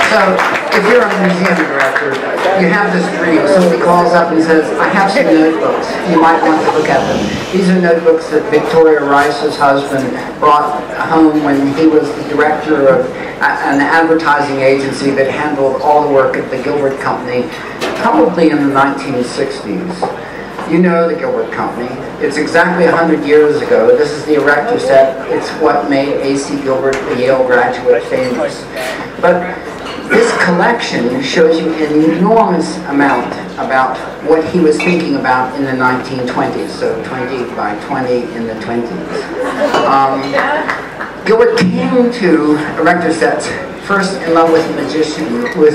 So, if you're a museum director, you have this dream. Somebody calls up and says, I have some notebooks. You might want to look at them. These are notebooks that Victoria Rice's husband brought home when he was the director of an advertising agency that handled all the work at the Gilbert Company, probably in the 1960s. You know the Gilbert Company. It's exactly 100 years ago. This is the erector set. It's what made AC Gilbert, the Yale graduate, famous. But this collection shows you an enormous amount about what he was thinking about in the 1920s, so 20 by 20 in the 20s. Gilbert came to erector sets first in love with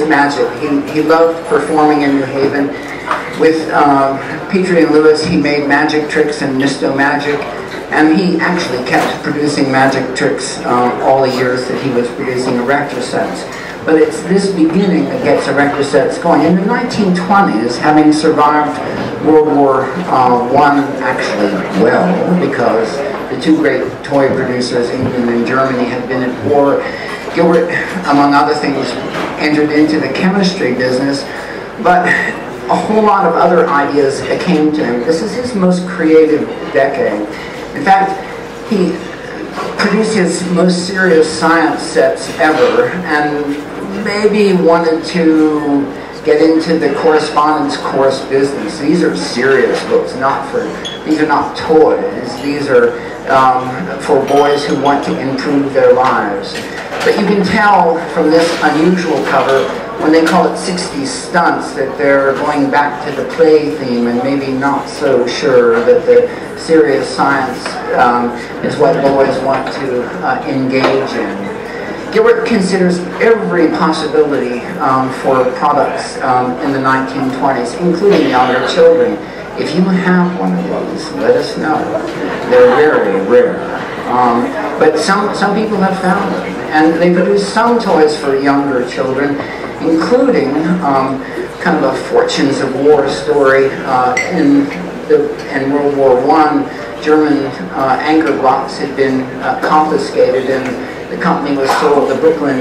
magic. He loved performing in New Haven. With Petrie and Lewis, he made magic tricks and Misto Magic, and he actually kept producing magic tricks all the years that he was producing erector sets. But it's this beginning that gets erector sets going. In the 1920s, having survived World War I actually well, because the two great toy producers, England and Germany, had been at war, Gilbert, among other things, entered into the chemistry business, but a whole lot of other ideas came to him. This is his most creative decade. In fact, he produced his most serious science sets ever, and maybe wanted to get into the correspondence course business. These are serious books, these are not toys. These are for boys who want to improve their lives. But you can tell from this unusual cover, when they call it 60s stunts, that they're going back to the play theme and maybe not so sure that the serious science is what boys want to engage in. Gilbert considers every possibility for products in the 1920s, including younger children. If you have one of these, let us know. They're very rare. But some people have found them. And they produce some toys for younger children, including kind of a Fortunes of War story. In World War I, German anchor blocks had been confiscated, and the company was sold, the Brooklyn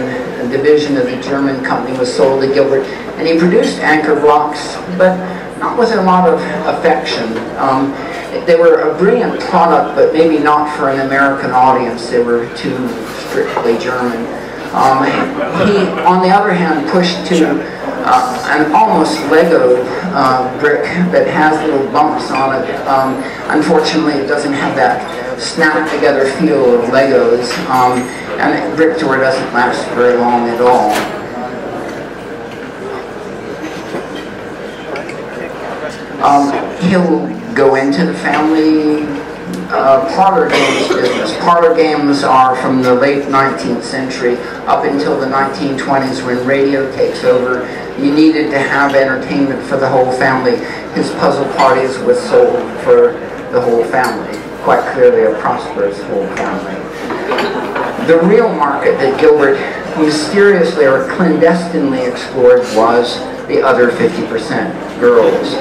division of the German company was sold to Gilbert. And he produced anchor blocks, but not with a lot of affection. They were a brilliant product, but maybe not for an American audience. They were too strictly German. He, on the other hand, pushed to an almost Lego brick that has little bumps on it. Unfortunately, it doesn't have that snap-together feel of Legos, and brick door doesn't last very long at all. He'll go into the family parlor games business. Parlor games are from the late 19th century up until the 1920s, when radio takes over. You needed to have entertainment for the whole family. His puzzle parties was sold for the whole family. Quite clearly a prosperous whole family. The real market that Gilbert mysteriously or clandestinely explored was the other 50%, girls.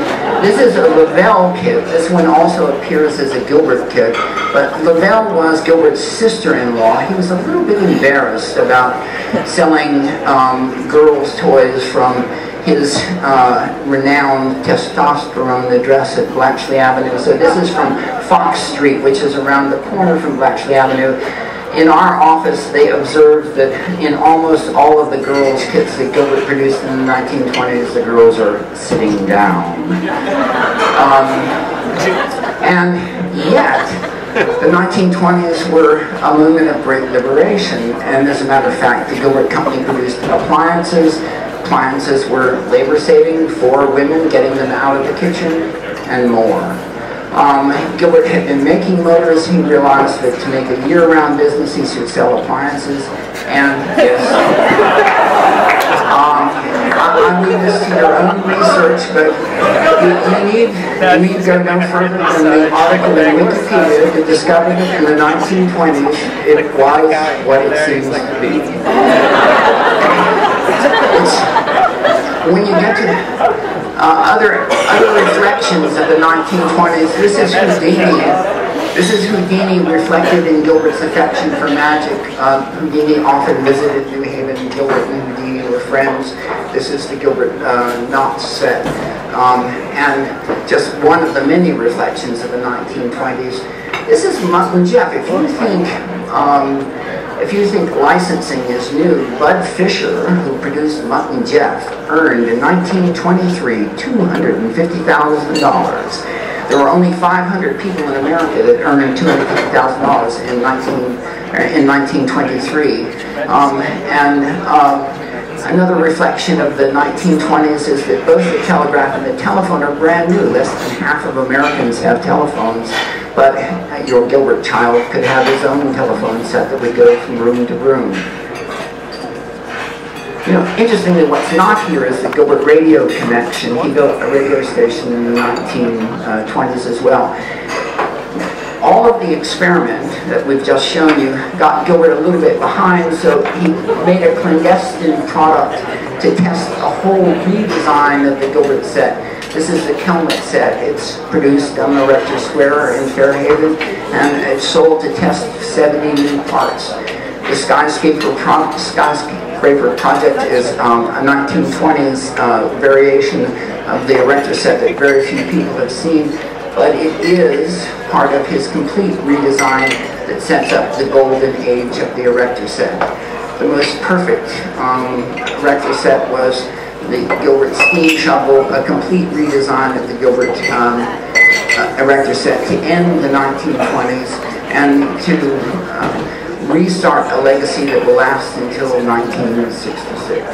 This is a Lavelle kit. This one also appears as a Gilbert kit, but Lavelle was Gilbert's sister-in-law. He was a little bit embarrassed about selling girls' toys from his renowned testosterone address at Bletchley Avenue. So this is from Fox Street, which is around the corner from Bletchley Avenue. In our office, they observed that in almost all of the girls' kits that Gilbert produced in the 1920s, the girls are sitting down. And yet, the 1920s were a moment of great liberation. And as a matter of fact, the Gilbert Company produced appliances. Appliances were labor-saving for women, getting them out of the kitchen, and more. Gilbert had been making motors. He realized that to make a year-round business, he should sell appliances. And yes, I leave this to your own research, but you need to go no further than the article in Wikipedia to discover that in the 1920s, it was what it seems to be. When you get to other reflections of the 1920s, this is Houdini. This is Houdini reflected in Gilbert's affection for magic. Houdini often visited New Haven Gilbert and Houdini were friends. This is the Gilbert Knox set. And just one of the many reflections of the 1920s. This is Mutt and Jeff. If you think licensing is new, Bud Fisher, who produced Mutt and Jeff, earned in 1923 $250,000. There were only 500 people in America that earned $250,000 in 1923. Another reflection of the 1920s is that both the telegraph and the telephone are brand new. Less than half of Americans have telephones, but your Gilbert child could have his own telephone set that would go from room to room. You know, interestingly, what's not here is the Gilbert radio connection. He built a radio station in the 1920s as well. All of the experiment that we've just shown you got Gilbert a little bit behind, so he made a clandestine product to test a whole redesign of the Gilbert set. This is the Kelmet set. It's produced on the Rector Square in Fairhaven, and it's sold to test 70 new parts. The skyscraper project is a 1920s variation of the Erector set that very few people have seen, but it is part of his complete redesign that sets up the golden age of the Erector set. The most perfect Erector set was the Gilbert steam shovel, a complete redesign of the Gilbert Erector set to end the 1920s and to restart a legacy that will last until 1966.